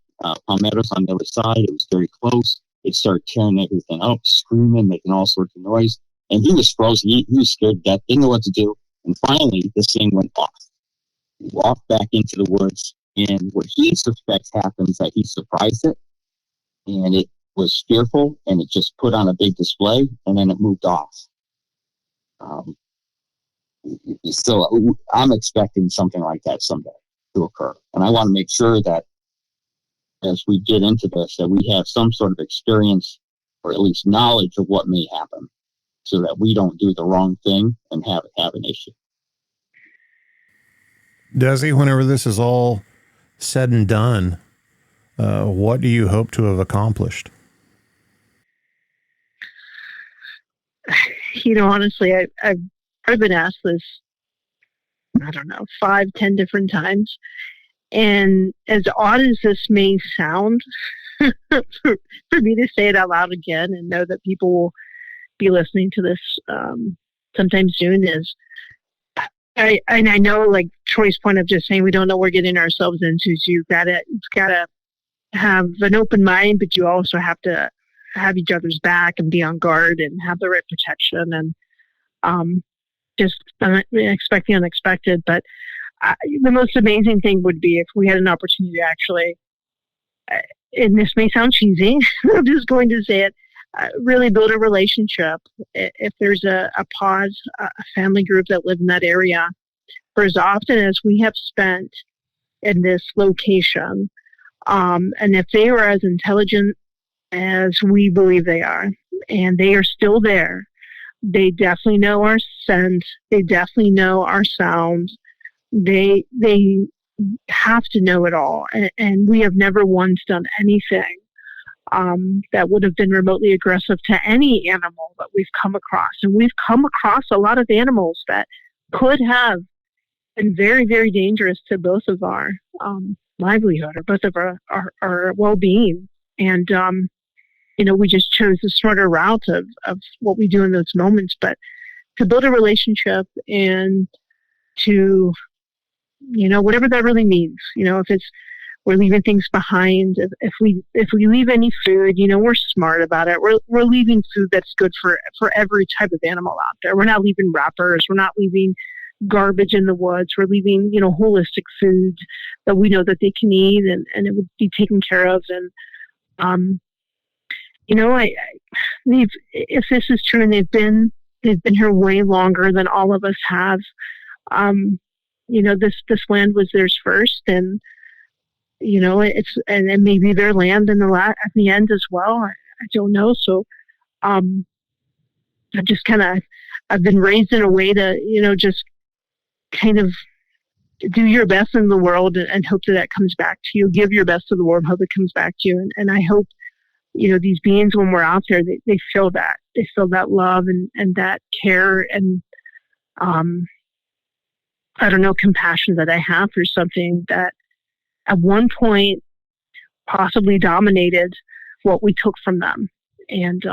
palmettos on the other side. It was very close. It started tearing everything up, screaming, making all sorts of noise. And he was frozen. He was scared to death, didn't know what to do. And finally, this thing went off. He walked back into the woods, and what he suspects happened is that he surprised it, and it was fearful, and it just put on a big display, and then it moved off. So I'm expecting something like that someday to occur. And I want to make sure that as we get into this, that we have some sort of experience or at least knowledge of what may happen so that we don't do the wrong thing and have an issue. Desi, whenever this is all said and done, what do you hope to have accomplished? Honestly, I've been asked this, I don't know, 5-10 different times. And as odd as this may sound, for me to say it out loud again and know that people will be listening to this sometime soon is, I know, like Troy's point of just saying we don't know what we're getting ourselves into. So it's gotta have an open mind, but you also have to have each other's back and be on guard and have the right protection and just expect the unexpected. But the most amazing thing would be if we had an opportunity to actually, and this may sound cheesy, I'm just going to say it, really build a relationship. If there's a pod, a family group that live in that area, for as often as we have spent in this location, and if they are as intelligent as we believe they are, and they are still there, they definitely know our scent. They definitely know our sounds. They have to know it all. And we have never once done anything that would have been remotely aggressive to any animal that we've come across. And we've come across a lot of animals that could have been very, very dangerous to both of our livelihood or both of our well-being. And, we just chose the smarter route of what we do in those moments. But to build a relationship and to, whatever that really means, if it's we're leaving things behind, if we leave any food, we're smart about it. We're leaving food that's good for every type of animal out there. We're not leaving wrappers. We're not leaving garbage in the woods. We're leaving, holistic food that we know that they can eat and it would be taken care of. And, if this is true and they've been here way longer than all of us have, this land was theirs first, and it's and maybe their land at the end as well. I don't know. So, I've been raised in a way to just kind of do your best in the world and hope that comes back to you. Give your best to the world, hope it comes back to you. And I hope these beings, when we're out there, they feel that. They feel that love and that care and compassion that I have for something that at one point possibly dominated what we took from them. And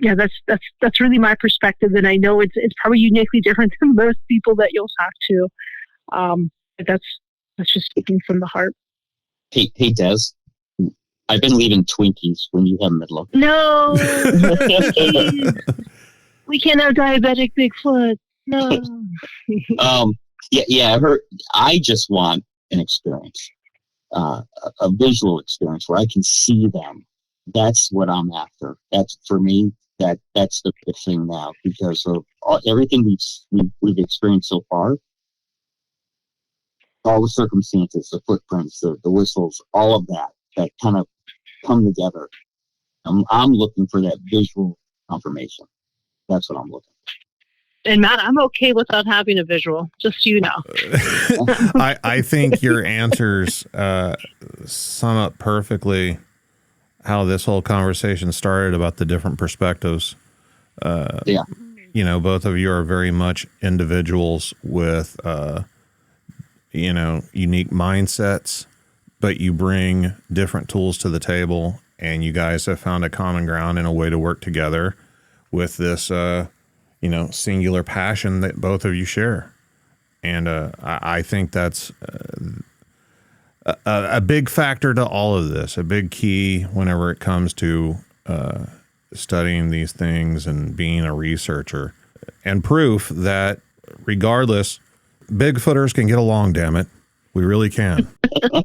that's really my perspective. And I know it's probably uniquely different than most people that you'll talk to. But that's just speaking from the heart. Hey, Des, I've been leaving Twinkies when you haven't been looking. No, we can't have diabetic Bigfoot. No. Yeah, I heard. I just want an experience, a visual experience where I can see them. That's what I'm after. That's for me. That's the big thing now because of everything we've experienced so far. All the circumstances, the footprints, the whistles, all of that kind of come together. I'm looking for that visual confirmation. That's what I'm looking for. And Matt, I'm okay without having a visual, just so you know. I think your answers sum up perfectly how this whole conversation started about the different perspectives. Yeah. Both of you are very much individuals with, unique mindsets, but you bring different tools to the table, and you guys have found a common ground and a way to work together with this, singular passion that both of you share. And I think that's a big factor to all of this, a big key whenever it comes to studying these things and being a researcher, and proof that regardless, Bigfooters can get along, damn it. We really can. I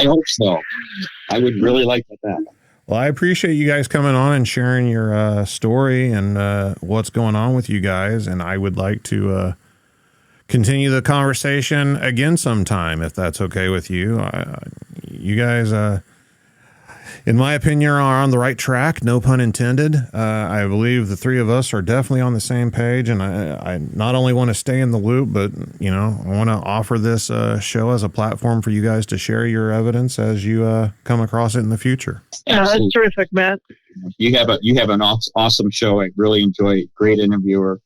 hope so. I would really like that. Well, I appreciate you guys coming on and sharing your story and what's going on with you guys. And I would like to continue the conversation again sometime, if that's okay with you. You guys, in my opinion, are on the right track. No pun intended. I believe the three of us are definitely on the same page. And I not only want to stay in the loop, but, I want to offer this show as a platform for you guys to share your evidence as you come across it in the future. Yeah, that's terrific, Matt. You have an awesome show. I really enjoy it. Great interviewer.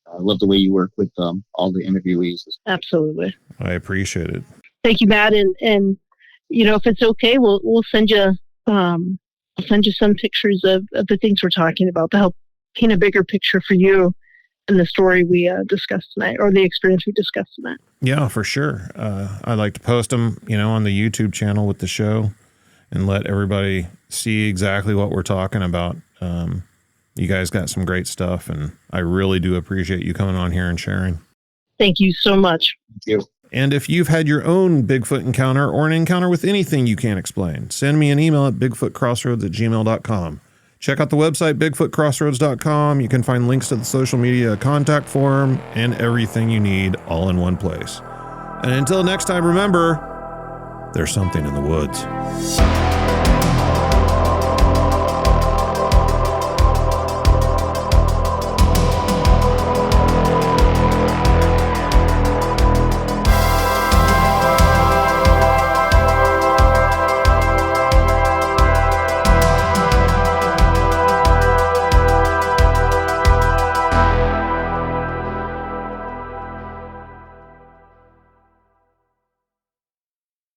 I love the way you work with all the interviewees. Absolutely. I appreciate it. Thank you, Matt. And if it's okay, we'll send you. I'll send you some pictures of the things we're talking about to help paint a bigger picture for you and the story we discussed tonight, or the experience we discussed tonight. Yeah, for sure. I'd like to post them, on the YouTube channel with the show and let everybody see exactly what we're talking about. You guys got some great stuff, and I really do appreciate you coming on here and sharing. Thank you so much. Thank you. And if you've had your own Bigfoot encounter or an encounter with anything you can't explain, send me an email at bigfootcrossroads@gmail.com. Check out the website, bigfootcrossroads.com. You can find links to the social media contact form and everything you need all in one place. And until next time, remember, there's something in the woods.